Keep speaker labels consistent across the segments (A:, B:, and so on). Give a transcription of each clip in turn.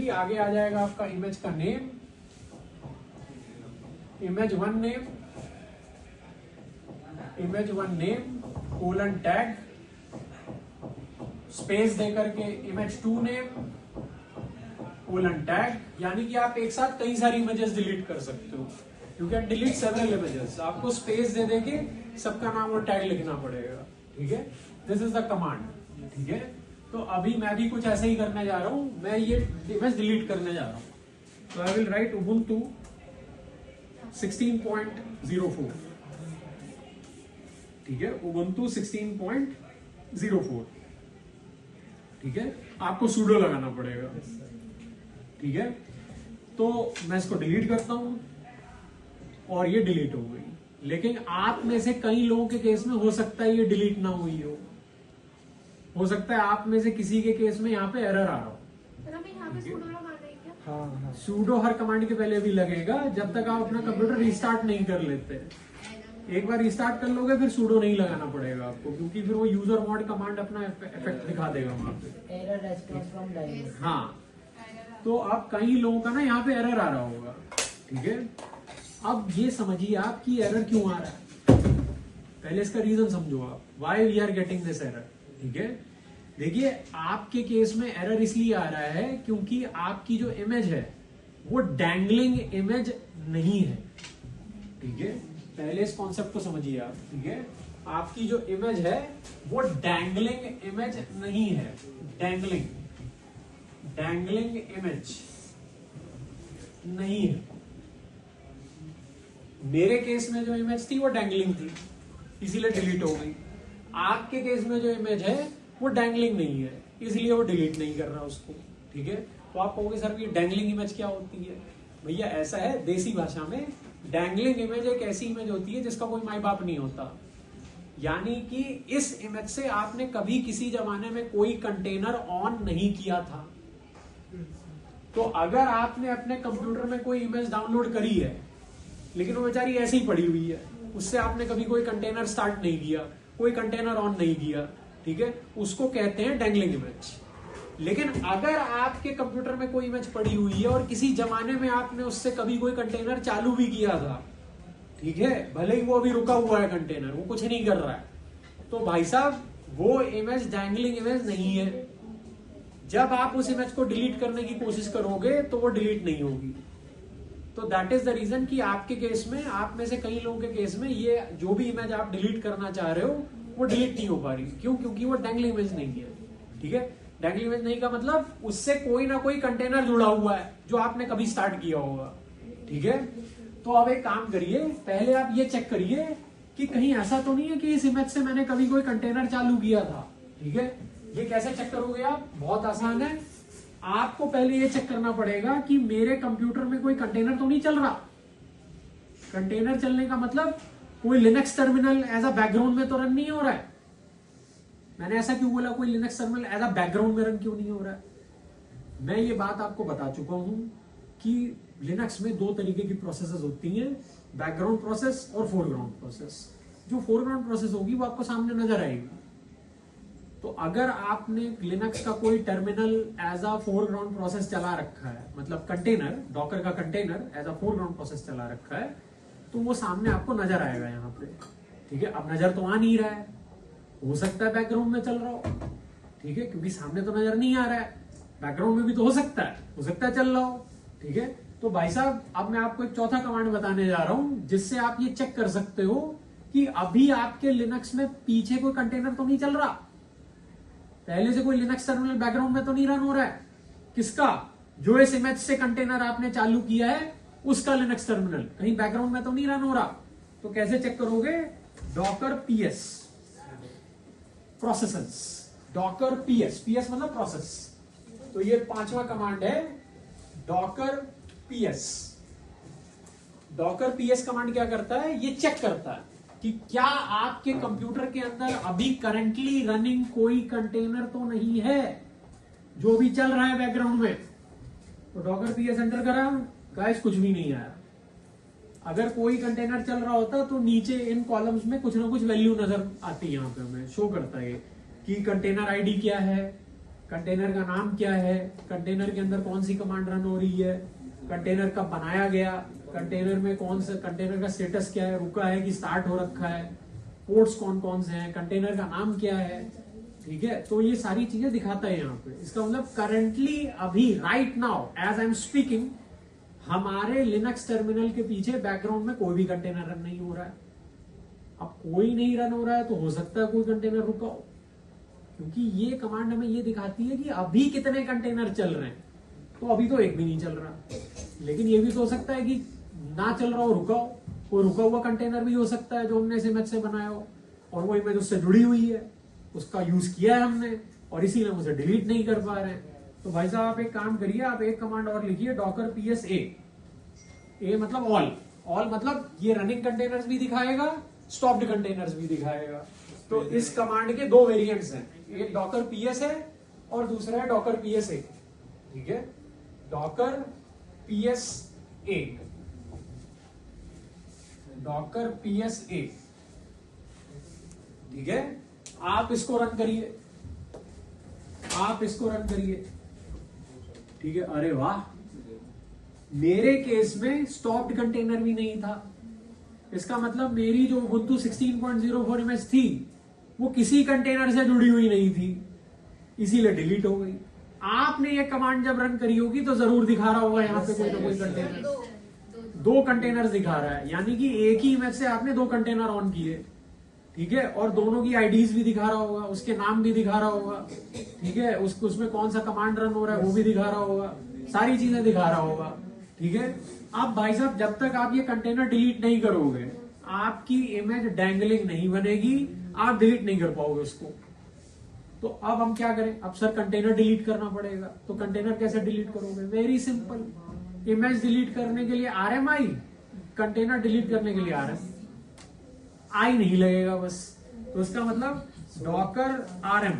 A: Simply आगे आ जाएगा आपका इमेज का name, image one name, image one name colon tag, space देकर के image two name colon tag, यानी कि आप एक साथ कई सारी इमेजेस डिलीट कर सकते हो। You can delete several images. आपको स्पेस दे देके सबका नाम और टैग लिखना पड़ेगा, ठीक है। दिस इज द कमांड, ठीक है। तो अभी मैं भी कुछ ऐसे ही करने जा रहा हूं, मैं ये इमेज डिलीट करने जा रहा हूं। तो आई विल राइट उबुंटू 16.04, ठीक है, उबुंटू 16.04, ठीक है। आपको सूडो लगाना पड़ेगा, ठीक है। तो मैं इसको डिलीट करता हूं और ये डिलीट हो गई। लेकिन आप में से कई लोगों के केस में हो सकता है ये डिलीट ना हुई हो सकता है आप में से किसी के केस में यहाँ पे एरर आ रहा हो। हाँ, सूडो हर कमांड के पहले भी लगेगा जब तक आप अपना कंप्यूटर रिस्टार्ट नहीं कर लेते। एक बार रिस्टार्ट कर लोगे फिर सूडो नहीं लगाना पड़ेगा आपको, क्योंकि फिर वो यूजर मॉड कमांड अपना इफेक्ट दिखा देगा वहां पे। हाँ, तो अब कई लोगों का ना यहाँ पे एरर आ रहा होगा, ठीक है। अब ये समझिए आप कि एरर क्यों आ रहा है, पहले इसका रीजन समझो आप, why we are getting this error, ठीक है। देखिए आपके केस में एरर इसलिए आ रहा है क्योंकि आपकी जो इमेज है वो डैंगलिंग इमेज नहीं है, ठीक है। पहले इस कॉन्सेप्ट को समझिए आप, ठीक है। आपकी जो इमेज है वो डैंगलिंग इमेज नहीं है, डैंगलिंग इमेज नहीं है। मेरे केस में जो इमेज थी वो डैंगलिंग थी, इसीलिए डिलीट हो गई। आपके केस में जो इमेज है वो डैंगलिंग नहीं है, इसलिए वो डिलीट नहीं कर रहा उसको, ठीक है। तो आप कहोगे सर ये डैंगलिंग इमेज क्या होती है? भैया ऐसा है, देसी भाषा में डैंगलिंग इमेज एक ऐसी इमेज होती है जिसका कोई माई बाप नहीं होता। यानी कि इस इमेज से आपने कभी किसी जमाने में कोई कंटेनर ऑन नहीं किया था। तो अगर आपने अपने कंप्यूटर में कोई इमेज डाउनलोड करी है लेकिन वो बेचारी ऐसे ही पड़ी हुई है, उससे आपने कभी कोई कंटेनर स्टार्ट नहीं किया, कोई कंटेनर ऑन नहीं किया, ठीक है, उसको कहते हैं डैंगलिंग इमेज। लेकिन अगर आपके कंप्यूटर में कोई इमेज पड़ी हुई है और किसी जमाने में आपने उससे कभी कोई कंटेनर चालू भी किया था, ठीक है, भले ही वो अभी रुका हुआ है कंटेनर, वो कुछ नहीं कर रहा है, तो भाई साहब वो इमेज डैंगलिंग इमेज नहीं है। जब आप उस इमेज को डिलीट करने की कोशिश करोगे तो वो डिलीट नहीं होगी। तो दैट इज द रीजन कि आपके केस में, आप में से कई लोगों के केस में, ये जो भी इमेज आप डिलीट करना चाह रहे हो वो डिलीट नहीं हो पा रही। क्यों? क्योंकि वो डैंगलिंग इमेज नहीं है, ठीक है। डैंगलिंग इमेज नहीं का मतलब उससे कोई ना कोई कंटेनर जुड़ा हुआ है जो आपने कभी स्टार्ट किया होगा, ठीक है। तो अब एक काम करिए, पहले आप ये चेक करिए कि कहीं ऐसा तो नहीं है कि इस इमेज से मैंने कभी कोई कंटेनर चालू किया था, ठीक है। ये कैसे चेक करोगे आप? बहुत आसान है। आपको पहले ये चेक करना पड़ेगा कि मेरे कंप्यूटर में कोई कंटेनर तो नहीं चल रहा। कंटेनर चलने का मतलब कोई Linux terminal as a background में तो रन नहीं हो रहा है। मैंने ऐसा क्यों बोला कोई Linux terminal as a background में रन क्यों नहीं हो रहा है? मैं ये बात आपको बता चुका हूं कि लिनक्स में दो तरीके की प्रोसेसेस होती हैं, बैकग्राउंड प्रोसेस और फोरग्राउंड प्रोसेस। जो फोरग्राउंड प्रोसेस होगी वो आपको सामने नजर आएगी। तो अगर आपने लिनक्स का कोई terminal as a foreground process चला रखा है, मतलब कंटेनर, डॉकर का container as a foreground process चला रखा है, तो वो सामने आपको नजर आएगा यहाँ पे, ठीक है। अब नजर तो आ नहीं रहा है, हो सकता है बैकग्राउंड में चल रहा हो, ठीक है, क्योंकि सामने तो नजर नहीं आ रहा है। बैकग्राउंड में भी तो हो सकता है चल रहा हो, ठीक है। तो भाई साहब अब मैं आपको एक चौथा कमांड बताने जा रहा हूं जिससे आप ये चेक कर सकते हो कि अभी आपके लिनक्स में पीछे कोई कंटेनर तो नहीं चल रहा, पहले से कोई लिनक्स टर्मिनल बैकग्राउंड में तो नहीं रन हो रहा है। किसका? जो इस इमेज से कंटेनर आपने चालू किया है उसका लिनक्स टर्मिनल कहीं बैकग्राउंड में तो नहीं रन हो रहा। तो कैसे चेक करोगे? Docker PS processes, Docker PS, PS मतलब प्रोसेस। तो ये पांचवा कमांड है Docker PS. Docker PS command क्या करता है? ये चेक करता है कि क्या आपके कंप्यूटर के अंदर अभी करंटली रनिंग कोई कंटेनर तो नहीं है जो भी चल रहा है बैकग्राउंड में। तो डॉकर पीएस एंटर करा, गाइस कुछ भी नहीं आया। अगर कोई कंटेनर चल रहा होता तो नीचे इन कॉलम्स में कुछ ना कुछ वैल्यू नजर आती है, यहाँ पे हमें शो करता है कि कंटेनर आईडी क्या है, कंटेनर का नाम क्या है, कंटेनर के अंदर कौन सी कमांड रन हो रही है, कंटेनर कब बनाया गया, कंटेनर में कौन सा, कंटेनर का स्टेटस क्या है, रुका है कि स्टार्ट हो रखा है, पोर्ट्स कौन कौन से हैं, कंटेनर का नाम क्या है, ठीक है। तो ये सारी चीजें दिखाता है यहाँ पे। इसका मतलब करंटली अभी right now as I am speaking हमारे लिनक्स टर्मिनल के पीछे बैकग्राउंड में कोई भी कंटेनर रन नहीं हो रहा है। अब कोई नहीं रन हो रहा है तो हो सकता है कोई कंटेनर रुका हो, क्योंकि ये कमांड हमें ये दिखाती है कि अभी कितने कंटेनर चल रहे हैं। तो अभी तो एक भी नहीं चल रहा, लेकिन ये भी तो हो सकता है कि ना चल रहा हो, रुका हो। कोई रुका हुआ कंटेनर भी हो सकता है जो हमने इस इमेज से बनाया हो, और वो इमेज उससे जुड़ी हुई है, उसका यूज किया है हमने, और इसीलिए हम उसे डिलीट नहीं कर पा रहे हैं। तो भाई साहब आप एक काम करिए, आप एक कमांड और लिखिए, डॉकर पीएस ए मतलब ऑल मतलब ये रनिंग कंटेनर्स भी दिखाएगा, स्टॉप्ड कंटेनर्स भी दिखाएगा। तो इस कमांड के दो वेरिएंट्स हैं, एक डॉकर पीएस है और दूसरा है डॉकर पीएस ए, ठीक है। डॉकर पीएस ए, डॉकर पीएस ए, ठीक है। आप इसको रन करिए, आप इसको रन करिए, ठीक है। अरे वाह, मेरे केस में स्टॉप्ड कंटेनर भी नहीं था। इसका मतलब मेरी जो Ubuntu 16.04 इमेज थी वो किसी कंटेनर से जुड़ी हुई नहीं थी, इसीलिए डिलीट हो गई। आपने ये कमांड जब रन करी होगी तो जरूर दिखा रहा होगा यहाँ पे कोई ना कोई कंटेनर, दो कंटेनर दिखा रहा है, यानी कि एक ही इमेज से आपने दो कंटेनर ऑन किए, ठीक है। और दोनों की आईडीज भी दिखा रहा होगा, उसके नाम भी दिखा रहा होगा, ठीक है। उसमें कौन सा कमांड रन हो रहा है वो भी दिखा रहा होगा, सारी चीजें दिखा रहा होगा, ठीक है। अब भाई साहब जब तक आप ये कंटेनर डिलीट नहीं करोगे आपकी इमेज डैंगलिंग नहीं बनेगी, आप डिलीट नहीं कर पाओगे उसको। तो अब हम क्या करें, अब सर कंटेनर डिलीट करना पड़ेगा। तो कंटेनर कैसे डिलीट करोगे? वेरी सिंपल, इमेज डिलीट करने के लिए RMI, कंटेनर डिलीट करने के लिए RMI नहीं लगेगा बस। तो इसका मतलब डॉकर RM,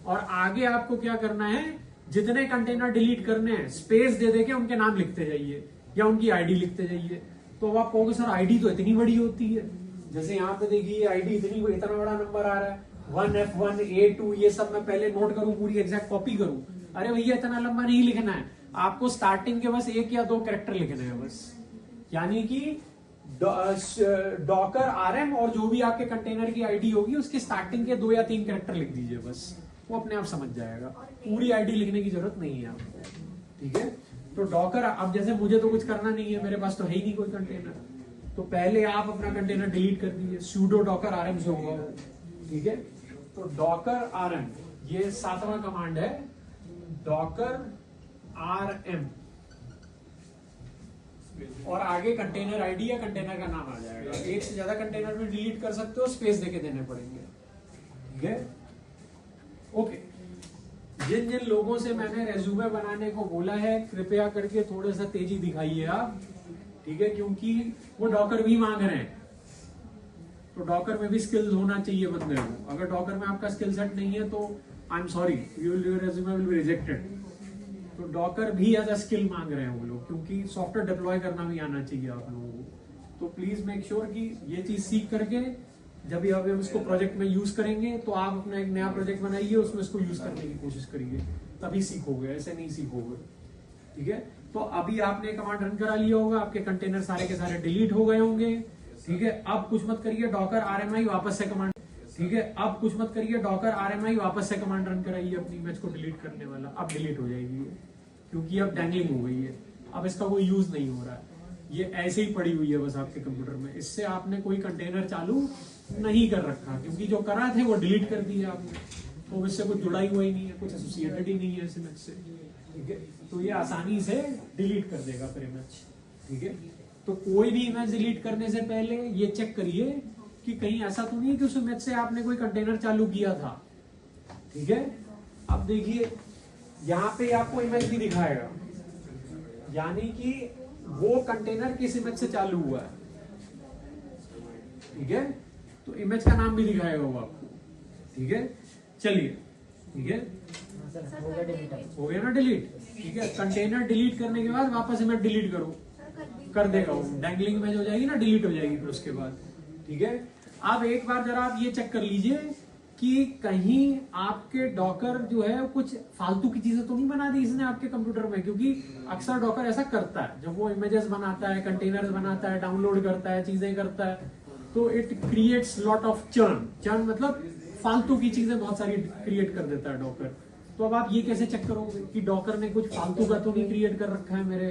A: और आगे आपको क्या करना है, जितने कंटेनर डिलीट करने हैं स्पेस दे देके उनके नाम लिखते जाइए या उनकी आईडी लिखते जाइए। तो आप कहोगे सर आईडी तो इतनी बड़ी होती है, जैसे यहाँ पे देखिए आईडी इतना बड़ा नंबर आ रहा है 1F1 A2, ये सब मैं पहले नोट करूं, पूरी एग्जैक्ट कॉपी करूं। अरे भैया इतना लंबा नहीं लिखना है, आपको स्टार्टिंग के बस 1 या 2 कैरेक्टर लिखने हैं बस। यानी कि डॉकर RM और जो भी आपके कंटेनर की आईडी होगी उसके स्टार्टिंग के 2 या 3 कैरेक्टर लिख दीजिए बस, वो अपने आप समझ जाएगा। पूरी आईडी लिखने की जरूरत नहीं है आपको, ठीक है। तो डॉकर, अब जैसे मुझे तो कुछ करना नहीं है, मेरे पास तो है ही नहीं कोई कंटेनर, तो पहले आप अपना कंटेनर डिलीट कर दीजिए, sudo docker rm से होगा वो, ठीक है। तो डॉकर RM ये 7वां कमांड है, डॉकर RM, और आगे कंटेनर आईडी या कंटेनर का नाम आ जाएगा। एक से ज्यादा कंटेनर में डिलीट कर सकते हो, स्पेस देके देने पड़ेंगे, ठीक है। ओके, जिन जिन लोगों से मैंने रेज्यूमे बनाने को बोला है कृपया करके थोड़ा सा तेजी दिखाइए आप, ठीक है, क्योंकि वो डॉकर भी मांग रहे हैं। तो डॉकर में भी स्किल्स होना चाहिए बंदे को। अगर डॉकर में आपका स्किल सेट नहीं है तो I am sorry, your resume will be rejected. तो डॉकर भी एज अ स्किल मांग रहे हैं वो लोग, क्योंकि सॉफ्टवेयर डिप्लॉय करना भी आना चाहिए आप लोगों को। तो प्लीज मेक श्योर कि ये चीज सीख करके जब भी हम इसको प्रोजेक्ट में यूज करेंगे तो आप अपना एक नया प्रोजेक्ट बनाइए, उसमें इसको यूज करने की कोशिश करिए, तभी सीखोगे, ऐसे नहीं सीखोगे, ठीक है। तो अभी आपने कमांड रन करा लिया होगा, आपके कंटेनर सारे के सारे डिलीट हो गए होंगे, ठीक है। अब कुछ मत करिए, डॉकर RMI वापस से कमांड, ठीक है। अब कुछ मत करिए, डॉकर RMI वापस से कमांड रन कराइए अपनी इमेज को डिलीट करने वाला। अब डिलीट हो जाएगी क्योंकि अब डैंगलिंग हो गई है, अब इसका कोई यूज नहीं हो रहा है, ये ऐसे ही पड़ी हुई है बस आपके कंप्यूटर में। इससे आपने कोई कंटेनर चालू नहीं कर रखा, क्योंकि जो करा थे वो डिलीट कर दिया आपने, तो इससे कुछ जुड़ा ही हुआ ही नहीं है, कुछ एसोसिएटेड ही नहीं है इस इमेज से, ठीक है। तो ये आसानी से डिलीट कर देगा फिर इमेज, ठीक है। तो कोई भी इमेज डिलीट करने से पहले ये चेक करिए कि कहीं ऐसा तो नहीं है कि उस इमेज से आपने कोई कंटेनर चालू किया था, ठीक है। अब देखिए यहाँ पे आपको इमेज भी दिखाएगा, यानी कि वो कंटेनर किस इमेज से चालू हुआ है, ठीक है। तो इमेज का नाम भी दिखाएगा वो आपको, ठीक है। चलिए, ठीक है, हो गया ना डिलीट, ठीक है। कंटेनर डिलीट करने के बाद वापस इमेज डिलीट करो, कर देगा वो, डैंगलिंग इमेज हो जाएगी ना, डिलीट हो जाएगी फिर उसके बाद, ठीक है। अब एक बार जरा आप ये चेक कर लीजिए कि कहीं आपके डॉकर जो है कुछ फालतू की चीजें तो नहीं बना दी इसने आपके कंप्यूटर में, क्योंकि अक्सर डॉकर ऐसा करता है जब वो इमेजेस बनाता है, कंटेनर्स बनाता है, डाउनलोड करता है, चीजें करता है, तो it creates lot of churn. Churn मतलब फालतू की चीजें बहुत सारी क्रिएट कर देता है डॉकर। तो अब आप ये कैसे चेक करोगे कि डॉकर ने कुछ फालतू का तो नहीं क्रिएट कर रखा है मेरे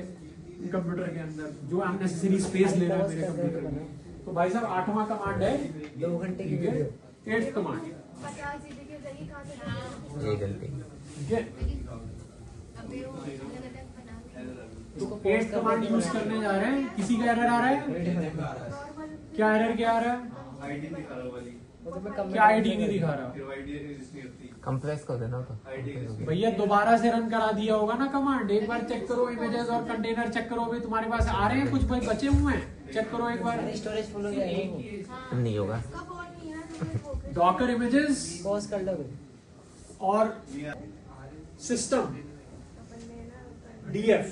A: कंप्यूटर के अंदर जो अननेसेसरी स्पेस ले रहा है मेरे कंप्यूटर में। तो भाई साहब 8वां कमांड है
B: 2 घंटे की वीडियो।
A: 8th कमांड,
C: 50 जीबी के जरिए कहाँ से
B: ये गलती।
A: ठीक है।
C: अभी वो अलग-अलग बना
A: तो 8th कमांड यूज करने जा रहे हैं। किसी का एरर आ रहा है?
C: नॉर्मल
A: क्या एरर क्या आ रहा है?
D: आईडी दिखा रहा वाली
A: क्या आईडी नहीं दिखा रहा?
D: फिर आईडी रजिस्टर नहीं होती
B: कंप्रेस कर देना तो
D: आईडी
A: भैया दोबारा से रन करा दिया होगा ना कमांड। एक बार चेक करो इमेजेस और कंटेनर चेक करो, अभी तुम्हारे पास आ रहे हैं कुछ भाई बचे हुए हैं, चेक करो एक बार।
B: स्टोरेज फुल हो जाएगा, नहीं होगा।
C: उसका फोन नहीं है
A: डॉकर इमेजेस
B: पॉज कर लो।
A: और सिस्टम डीएफ,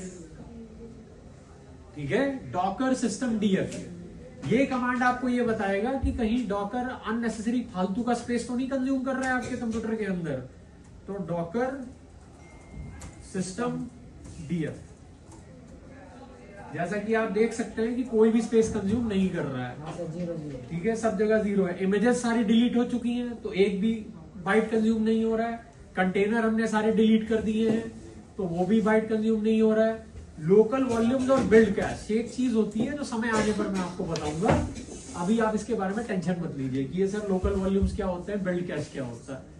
A: ठीक है, डॉकर सिस्टम डीएफ। ये कमांड आपको ये बताएगा कि कहीं डॉकर अननेसेसरी फालतू का स्पेस तो नहीं कंज्यूम कर रहा है आपके कंप्यूटर के अंदर। तो डॉकर सिस्टम डीएफ, जैसा कि आप देख सकते हैं कि कोई भी स्पेस कंज्यूम नहीं कर रहा है, ठीक है, सब जगह 0 है। इमेजेस सारी डिलीट हो चुकी हैं तो एक भी बाइट कंज्यूम नहीं हो रहा है। कंटेनर हमने सारे डिलीट कर दिए हैं तो वो भी बाइट कंज्यूम नहीं हो रहा है। लोकल वॉल्यूम्स और बिल्ड कैश एक चीज होती है जो समय आने पर मैं आपको बताऊंगा, अभी आप इसके बारे में टेंशन मत लीजिए कि ये सर लोकल वॉल्यूम्स क्या होते हैं, बिल्ड कैश क्या होता है।